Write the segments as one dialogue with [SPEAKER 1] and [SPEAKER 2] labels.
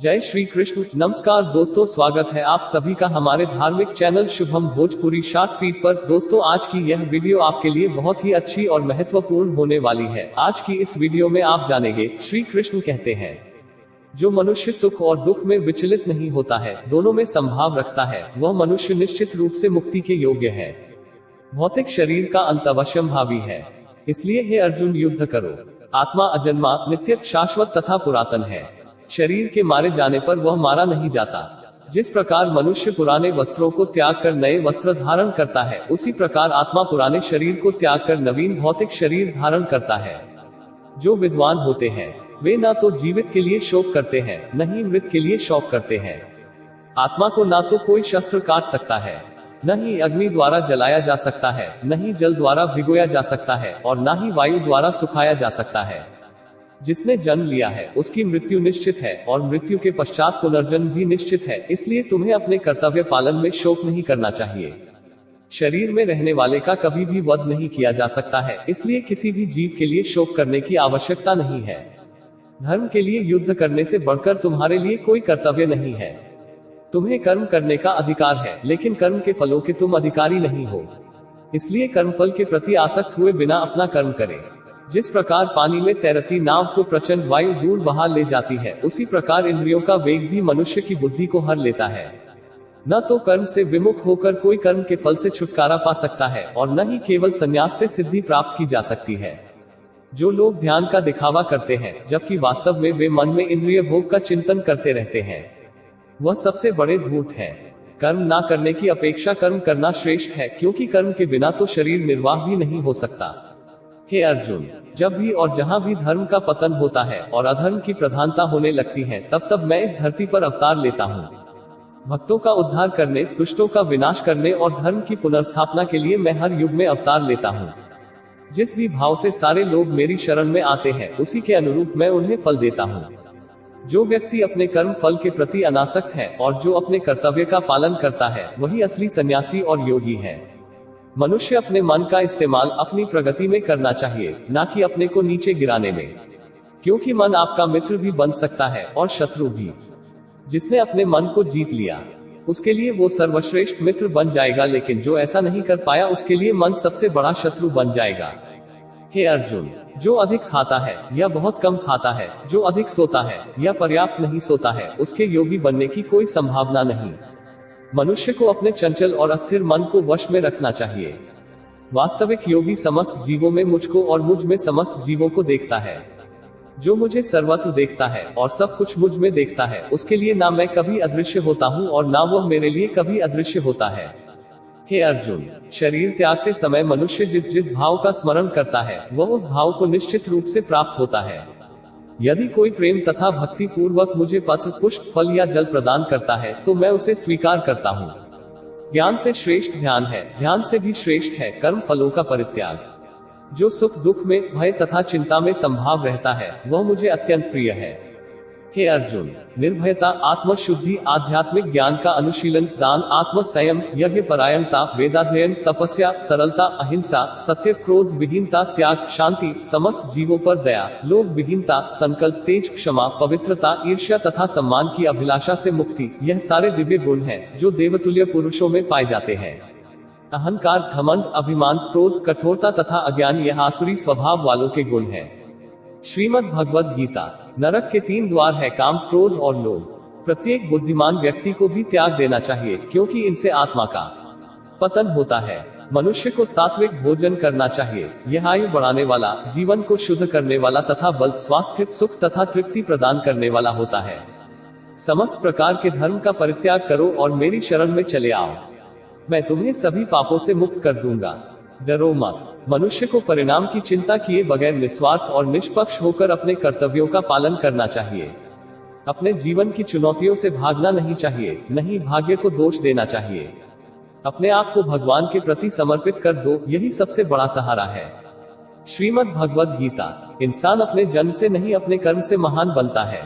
[SPEAKER 1] जय श्री कृष्ण। नमस्कार दोस्तों, स्वागत है आप सभी का हमारे धार्मिक channel Shubham Bhojpuri short feed पर। दोस्तों, आज की यह वीडियो आपके लिए बहुत ही अच्छी और महत्वपूर्ण होने वाली है। आज की इस वीडियो में आप जानेंगे, श्री कृष्ण कहते हैं, जो मनुष्य सुख और दुख में विचलित नहीं होता है, दोनों में संभाव रखता है, वह मनुष्य निश्चित रूप से मुक्ति के योग्य है। भौतिक शरीर का अंत अवश्यंभावी है, इसलिए हे अर्जुन युद्ध करो। आत्मा अजन्मा, नित्य, शाश्वत तथा पुरातन है। शरीर के मारे जाने पर वह मारा नहीं जाता। जिस प्रकार मनुष्य पुराने वस्त्रों को त्याग कर नए वस्त्र धारण करता है, उसी प्रकार आत्मा पुराने शरीर को त्याग कर नवीन भौतिक शरीर धारण करता है। जो विद्वान होते हैं, वे न तो जीवित के लिए शोक करते हैं, न ही मृत के लिए शोक करते हैं। आत्मा को ना तो कोई शस्त्र काट सकता है, न ही अग्नि द्वारा जलाया जा सकता है, न ही जल द्वारा भिगोया जा सकता है, और न ही वायु द्वारा सुखाया जा सकता है। जिसने जन्म लिया है उसकी मृत्यु निश्चित है, और मृत्यु के पश्चात पुनर्जन्म भी निश्चित है। इसलिए तुम्हें अपने कर्तव्य पालन में शोक नहीं करना चाहिए। शरीर में रहने वाले का कभी भी वध नहीं किया जा सकता है, इसलिए किसी भी जीव के लिए शोक करने की आवश्यकता नहीं है। धर्म के लिए युद्ध करने से बढ़कर तुम्हारे लिए कोई कर्तव्य नहीं है। तुम्हें कर्म करने का अधिकार है, लेकिन कर्म के फलों के तुम अधिकारी नहीं हो। इसलिए कर्मफल के प्रति आसक्त हुए बिना अपना कर्म करें। जिस प्रकार पानी में तैरती नाव को प्रचंड वायु दूर बहा ले जाती है, उसी प्रकार इंद्रियों का वेग भी मनुष्य की बुद्धि को हर लेता है। न तो कर्म से विमुख होकर कोई कर्म के फल से छुटकारा पा सकता है, और न ही केवल संन्यास से सिद्धि प्राप्त की जा सकती है। जो लोग ध्यान का दिखावा करते हैं, जबकि वास्तव में वे मन में इंद्रिय भोग का चिंतन करते रहते हैं, वह सबसे बड़े धूर्त हैं। कर्म ना करने की अपेक्षा कर्म करना श्रेष्ठ है, क्योंकि कर्म के बिना तो शरीर निर्वाह भी नहीं हो सकता। हे अर्जुन, जब भी और जहां भी धर्म का पतन होता है और अधर्म की प्रधानता होने लगती है, तब तब मैं इस धरती पर अवतार लेता हूँ। भक्तों का उद्धार करने, दुष्टों का विनाश करने और धर्म की पुनर्स्थापना के लिए मैं हर युग में अवतार लेता हूँ। जिस भी भाव से सारे लोग मेरी शरण में आते हैं, उसी के अनुरूप मैं उन्हें फल देता हूँ। जो व्यक्ति अपने कर्म फल के प्रति अनासक्त है और जो अपने कर्तव्य का पालन करता है, वही असली सन्यासी और योगी है। मनुष्य अपने मन का इस्तेमाल अपनी प्रगति में करना चाहिए, ना कि अपने को नीचे गिराने में, क्योंकि मन आपका मित्र भी बन सकता है और शत्रु भी। जिसने अपने मन को जीत लिया, उसके लिए वो सर्वश्रेष्ठ मित्र बन जाएगा, लेकिन जो ऐसा नहीं कर पाया, उसके लिए मन सबसे बड़ा शत्रु बन जाएगा। हे अर्जुन, जो अधिक खाता है या बहुत कम खाता है, जो अधिक सोता है या पर्याप्त नहीं सोता है, उसके योगी बनने की कोई संभावना नहीं। मनुष्य को अपने चंचल और अस्थिर मन को वश में रखना चाहिए। वास्तविक योगी समस्त जीवों में मुझको और मुझ में समस्त जीवों को देखता है। जो मुझे सर्वत्र देखता है और सब कुछ मुझ में देखता है, उसके लिए ना मैं कभी अदृश्य होता हूँ और ना वह मेरे लिए कभी अदृश्य होता है। हे अर्जुन, शरीर त्यागते समय मनुष्य जिस जिस भाव का स्मरण करता है, वह उस भाव को निश्चित रूप से प्राप्त होता है। यदि कोई प्रेम तथा भक्ति पूर्वक मुझे पत्र, पुष्प, फल या जल प्रदान करता है, तो मैं उसे स्वीकार करता हूँ। ज्ञान से श्रेष्ठ ध्यान है, ध्यान से भी श्रेष्ठ है कर्म फलों का परित्याग। जो सुख दुख में, भय तथा चिंता में संभाव रहता है, वह मुझे अत्यंत प्रिय है। हे अर्जुन, निर्भयता, आत्मशुद्धि, आध्यात्मिक ज्ञान का अनुशीलन, दान, आत्म संयम, यज्ञ परायणता, वेदाध्ययन, तपस्या, सरलता, अहिंसा, सत्य, क्रोध विहीनता, त्याग, शांति, समस्त जीवों पर दया, लोभ विहीनता, संकल्प, तेज, क्षमा, पवित्रता, ईर्ष्या तथा सम्मान की अभिलाषा से मुक्ति, यह सारे दिव्य गुण हैं, जो देवतुल्य पुरुषों में पाए जाते हैं। अहंकार, घमंड, अभिमान, क्रोध, कठोरता तथा अज्ञान, यह आसुरी स्वभाव वालों के गुण हैं। श्रीमद् भगवद गीता। नरक के 3 द्वार है, काम, क्रोध और लोभ। प्रत्येक बुद्धिमान व्यक्ति को भी त्याग देना चाहिए, क्योंकि इनसे आत्मा का पतन होता है। मनुष्य को सात्विक भोजन करना चाहिए। यह आयु बढ़ाने वाला, जीवन को शुद्ध करने वाला तथा बल, स्वास्थ्य, सुख तथा तृप्ति प्रदान करने वाला होता है। समस्त प्रकार के धर्म का परित्याग करो और मेरी शरण में चले आओ। मैं तुम्हें सभी पापों से मुक्त कर दूंगा। डरो मत। मनुष्य को परिणाम की चिंता किए बगैर निस्वार्थ और निष्पक्ष होकर अपने कर्तव्यों का पालन करना चाहिए। अपने जीवन की चुनौतियों से भागना नहीं चाहिए, नहीं भाग्य को दोष देना चाहिए। अपने आप को भगवान के प्रति समर्पित कर दो, यही सबसे बड़ा सहारा है। श्रीमद् भगवद गीता। इंसान अपने जन्म से नहीं, अपने कर्म से महान बनता है।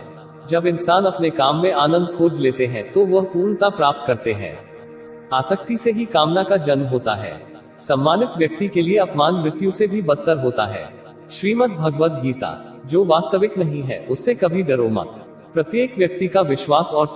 [SPEAKER 1] जब इंसान अपने काम में आनंद खोज लेते हैं, तो वह पूर्णता प्राप्त करते हैं। आसक्ति से ही कामना का जन्म होता है। सम्मानित व्यक्ति के लिए अपमान मृत्यु से भी बदतर होता है। श्रीमद् भगवद गीता। जो वास्तविक नहीं है, उससे कभी डरो मत। प्रत्येक व्यक्ति का विश्वास और